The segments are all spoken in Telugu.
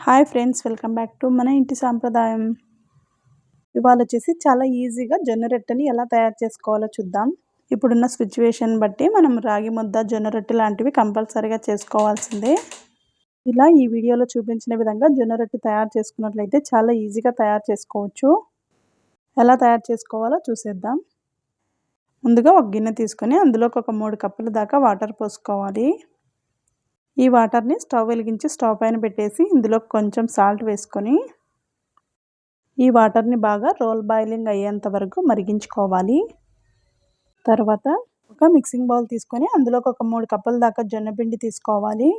Hi friends, welcome back to మన ఇంటి సాంప్రదాయం. ఇవాళ వచ్చేసి చాలా ఈజీగా జొన్న రొట్టెని ఎలా తయారు చేసుకోవాలో చూద్దాం. ఇప్పుడున్న సిచ్యువేషన్ బట్టి మనం రాగి ముద్ద, జొన్న రొట్టె లాంటివి కంపల్సరీగా చేసుకోవాల్సిందే. ఇలా ఈ వీడియోలో చూపించిన విధంగా జొన్న రొట్టె తయారు చేసుకున్నట్లయితే చాలా ఈజీగా తయారు చేసుకోవచ్చు. ఎలా తయారు చేసుకోవాలో చూసేద్దాం. ముందుగా ఒక గిన్నె తీసుకొని అందులోకి ఒక 3 కప్పుల దాకా వాటర్ పోసుకోవాలి. ఈ వాటర్ని స్టవ్ వెలిగించి స్టవ్ పైన పెట్టేసి ఇందులో కొంచెం సాల్ట్ వేసుకొని ఈ వాటర్ని బాగా రోల్ బాయిలింగ్ అయ్యేంత వరకు మరిగించుకోవాలి. తర్వాత ఒక మిక్సింగ్ బౌల్ తీసుకొని అందులోకి ఒక 3 కప్పుల దాకా జొన్న పిండి తీసుకోవాలి.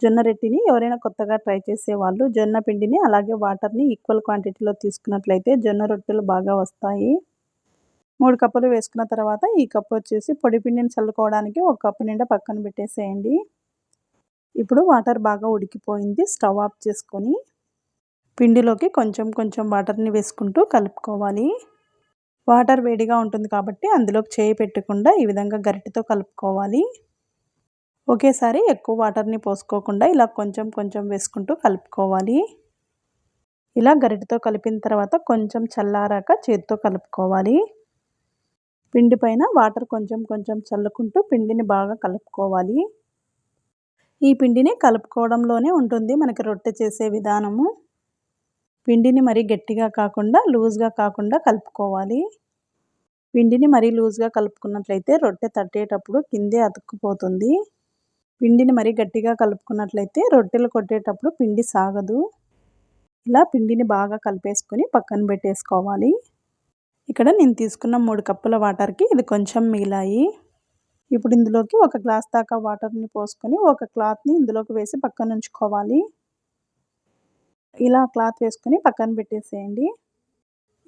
జొన్న రొట్టెని ఎవరైనా కొత్తగా ట్రై చేసేవాళ్ళు జొన్న పిండిని అలాగే వాటర్ని ఈక్వల్ క్వాంటిటీలో తీసుకున్నట్లయితే జొన్న రొట్టెలు బాగా వస్తాయి. 3 కప్పులు వేసుకున్న తర్వాత ఈ కప్పు వచ్చేసి పొడి పిండిని చల్లుకోవడానికి ఒక కప్పు నిండా పక్కన పెట్టేసేయండి. ఇప్పుడు వాటర్ బాగా ఉడికిపోయింది. స్టవ్ ఆఫ్ చేసుకొని పిండిలోకి కొంచెం కొంచెం వాటర్ని వేసుకుంటూ కలుపుకోవాలి. వాటర్ వేడిగా ఉంటుంది కాబట్టి అందులోకి చేయి పెట్టకుండా ఈ విధంగా గరిటెతో కలుపుకోవాలి. ఒకేసారి ఎక్కువ వాటర్ని పోసుకోకుండా ఇలా కొంచెం కొంచెం వేసుకుంటూ కలుపుకోవాలి. ఇలా గరిటెతో కలిపిన తర్వాత కొంచెం చల్లారాక చేతితో కలుపుకోవాలి. పిండి పైన వాటర్ కొంచెం కొంచెం చల్లుకుంటూ పిండిని బాగా కలుపుకోవాలి. ఈ పిండిని కలుపుకోవడంలోనే ఉంటుంది మనకి రొట్టె చేసే విధానము. పిండిని మరీ గట్టిగా కాకుండా లూజ్గా కాకుండా కలుపుకోవాలి. పిండిని మరీ లూజ్గా కలుపుకున్నట్లయితే రొట్టె తట్టేటప్పుడు కిందే అతుక్కుపోతుంది. పిండిని మరీ గట్టిగా కలుపుకున్నట్లయితే రొట్టెలు కొట్టేటప్పుడు పిండి సాగదు. ఇలా పిండిని బాగా కలిపేసుకొని పక్కన పెట్టేసుకోవాలి. ఇక్కడ నేను తీసుకున్న 3 కప్పుల వాటర్కి ఇది కొంచెం మిగిలాయి. ఇప్పుడు ఇందులోకి ఒక గ్లాస్ దాకా వాటర్ని పోసుకొని ఒక క్లాత్ని ఇందులోకి వేసి పక్కన ఉంచుకోవాలి. ఇలా క్లాత్ వేసుకొని పక్కన పెట్టేసేయండి.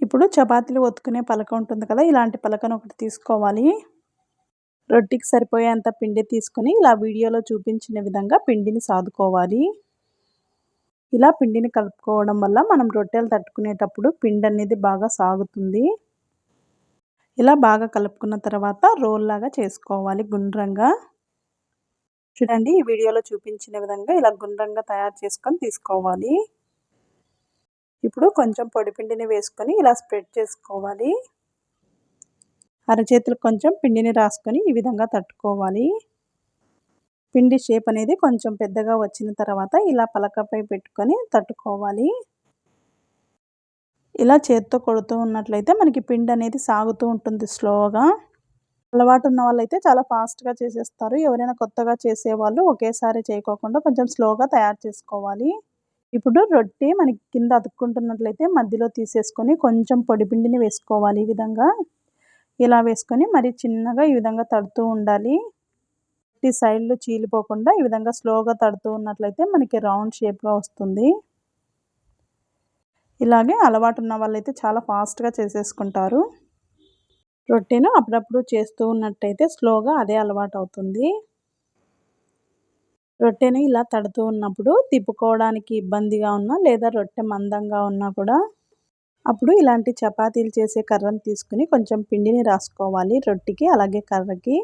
ఇప్పుడు చపాతీలు ఒత్తుకునే పలక ఉంటుంది కదా, ఇలాంటి పలకను ఒకటి తీసుకోవాలి. రొట్టెకి సరిపోయేంత పిండి తీసుకొని ఇలా వీడియోలో చూపించిన విధంగా పిండిని సాదుకోవాలి. ఇలా పిండిని కలుపుకోవడం వల్ల మనం రొట్టెలు తట్టుకునేటప్పుడు పిండి అనేది బాగా సాగుతుంది. ఇలా బాగా కలుపుకున్న తర్వాత రోల్ లాగా చేసుకోవాలి గుండ్రంగా. చూడండి, ఈ వీడియోలో చూపించిన విధంగా ఇలా గుండ్రంగా తయారు చేసుకొని తీసుకోవాలి. ఇప్పుడు కొంచెం పొడి పిండిని వేసుకొని ఇలా స్ప్రెడ్ చేసుకోవాలి. అరచేతులకు కొంచెం పిండిని రాసుకొని ఈ విధంగా తట్టుకోవాలి. పిండి షేప్ అనేది కొంచెం పెద్దగా వచ్చిన తర్వాత ఇలా పలకపై పెట్టుకొని తట్టుకోవాలి. ఇలా చేత్తో కొడుతూ ఉన్నట్లయితే మనకి పిండి అనేది సాగుతూ ఉంటుంది స్లోగా. అలవాటు ఉన్న వాళ్ళైతే చాలా ఫాస్ట్గా చేసేస్తారు. ఎవరైనా కొత్తగా చేసేవాళ్ళు ఒకేసారి చేయకోకుండా కొంచెం స్లోగా తయారు చేసుకోవాలి. ఇప్పుడు రొట్టె మనకి కింద అతుక్కుంటున్నట్లయితే మధ్యలో తీసేసుకొని కొంచెం పొడి పిండిని వేసుకోవాలి. ఈ విధంగా ఇలా వేసుకొని మరి చిన్నగా ఈ విధంగా తడుతూ ఉండాలి. ఈ సైడ్లు చీలిపోకుండా ఈ విధంగా స్లోగా తడుతూ ఉన్నట్లయితే మనకి రౌండ్ షేప్గా వస్తుంది. ఇలాగే అలవాటు ఉన్న వాళ్ళైతే చాలా ఫాస్ట్గా చేసేసుకుంటారు. రొట్టెను అప్పుడప్పుడు చేస్తూ ఉన్నట్టయితే స్లోగా అదే అలవాటు అవుతుంది. రొట్టెని ఇలా తడుతూ ఉన్నప్పుడు తిప్పుకోవడానికి ఇబ్బందిగా ఉన్నా లేదా రొట్టె మందంగా ఉన్నా కూడా అప్పుడు ఇలాంటి చపాతీలు చేసే కర్రను తీసుకుని కొంచెం పిండిని రాసుకోవాలి రొట్టెకి అలాగే కర్రకి.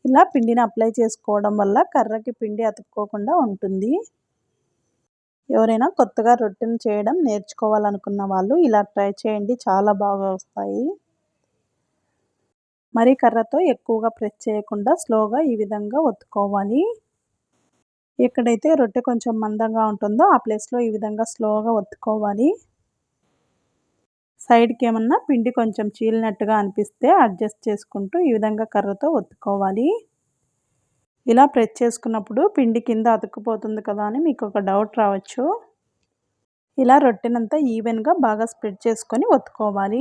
ఇలా పిండిని అప్లై చేసుకోవడం వల్ల కర్రకి పిండి అతుక్కోకుండా ఉంటుంది. ఎవరైనా కొత్తగా రొట్టెను చేయడం నేర్చుకోవాలనుకున్న వాళ్ళు ఇలా ట్రై చేయండి, చాలా బాగా వస్తాయి. మరి కర్రతో ఎక్కువగా ప్రెస్ చేయకుండా స్లోగా ఈ విధంగా ఒత్తుకోవాలి. ఎక్కడైతే రొట్టె కొంచెం మందంగా ఉంటుందో ఆ ప్లేస్లో ఈ విధంగా స్లోగా ఒత్తుకోవాలి. సైడ్కి ఏమన్నా పిండి కొంచెం చీలినట్టుగా అనిపిస్తే అడ్జస్ట్ చేసుకుంటూ ఈ విధంగా కర్రతో ఒత్తుకోవాలి. ఇలా ప్రెస్ చేసుకున్నప్పుడు పిండి కింద అతుక్కుపోతుంది కదా అని మీకు ఒక డౌట్ రావచ్చు. ఇలా రొట్టెనంతా ఈవెన్గా బాగా స్ప్రెడ్ చేసుకొని ఒత్తుకోవాలి.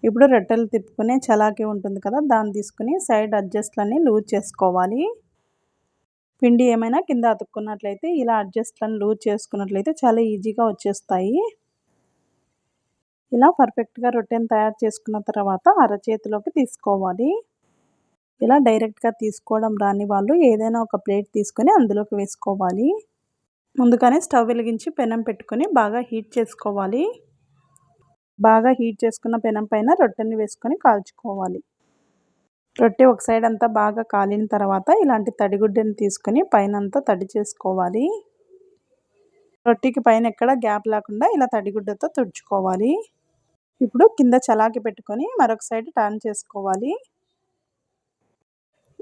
ఇప్పుడు రొట్టెలు తిప్పుకునే చలాకీ ఉంటుంది కదా, దాన్ని తీసుకుని సైడ్ అడ్జస్ట్లన్నీ లూజ్ చేసుకోవాలి. పిండి ఏమైనా కింద అతుక్కున్నట్లయితే ఇలా అడ్జస్ట్లను లూజ్ చేసుకున్నట్లయితే చాలా ఈజీగా వచ్చేస్తాయి. ఇలా పర్ఫెక్ట్గా రొట్టెను తయారు చేసుకున్న తర్వాత అరచేతిలోకి తీసుకోవాలి. ఇలా డైరెక్ట్గా తీసుకోవడం రాని వాళ్ళు ఏదైనా ఒక ప్లేట్ తీసుకొని అందులోకి వేసుకోవాలి. ముందుగానే స్టవ్ వెలిగించి పెనం పెట్టుకొని బాగా హీట్ చేసుకోవాలి. బాగా హీట్ చేసుకున్న పెనం పైన రొట్టెని వేసుకొని కాల్చుకోవాలి. రొట్టె ఒక సైడ్ అంతా బాగా కాలిన తర్వాత ఇలాంటి తడిగుడ్డని తీసుకొని పైనంతా తడి చేసుకోవాలి. రొట్టెకి పైన ఎక్కడ గ్యాప్ లేకుండా ఇలా తడిగుడ్డతో తుడుచుకోవాలి. ఇప్పుడు కింద చలాకి పెట్టుకొని మరొక సైడ్ టర్న్ చేసుకోవాలి.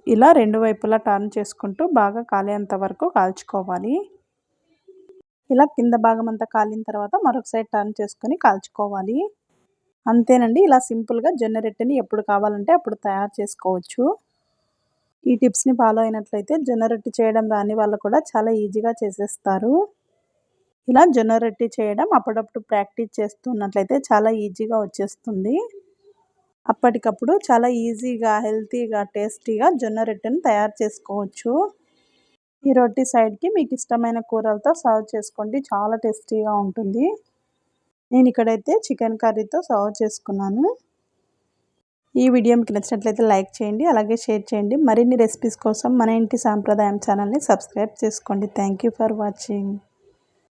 ఇలా 2 వైపులా టర్న్ చేసుకుంటూ బాగా కాలేంత వరకు కాల్చుకోవాలి. ఇలా కింద భాగం అంతా కాలిన తర్వాత మరొక సైడ్ టర్న్ చేసుకొని కాల్చుకోవాలి. అంతేనండి. ఇలా సింపుల్‌గా జొన్న రొట్టెని ఎప్పుడు కావాలంటే అప్పుడు తయారు చేసుకోవచ్చు. ఈ టిప్స్‌ని ఫాలో అయినట్లయితే జొన్న రొట్టె చేయడం రాని వాళ్ళు కూడా చాలా ఈజీగా చేసేస్తారు. ఇలా జొన్న రొట్టె చేయడం అప్పుడప్పుడు ప్రాక్టీస్ చేస్తున్నట్లయితే చాలా ఈజీగా వచ్చేస్తుంది. అప్పటికప్పుడు చాలా ఈజీగా, హెల్తీగా, టేస్టీగా జొన్న రొట్టెను తయారు చేసుకోవచ్చు. ఈ రొట్టె సైడ్‌కి మీకు ఇష్టమైన కూరలతో సర్వ్ చేసుకోండి. చాలా టేస్టీగా ఉంటుంది. నేను ఇక్కడైతే చికెన్ కర్రీతో సర్వ్ చేసుకున్నాను. ఈ వీడియో మీకు నచ్చినట్లయితే లైక్ చేయండి. అలాగే షేర్ చేయండి. మరిన్ని రెసిపీస్ కోసం మన ఇంటి సాంప్రదాయం ఛానల్‌ని సబ్స్క్రైబ్ చేసుకోండి. Thank you for watching.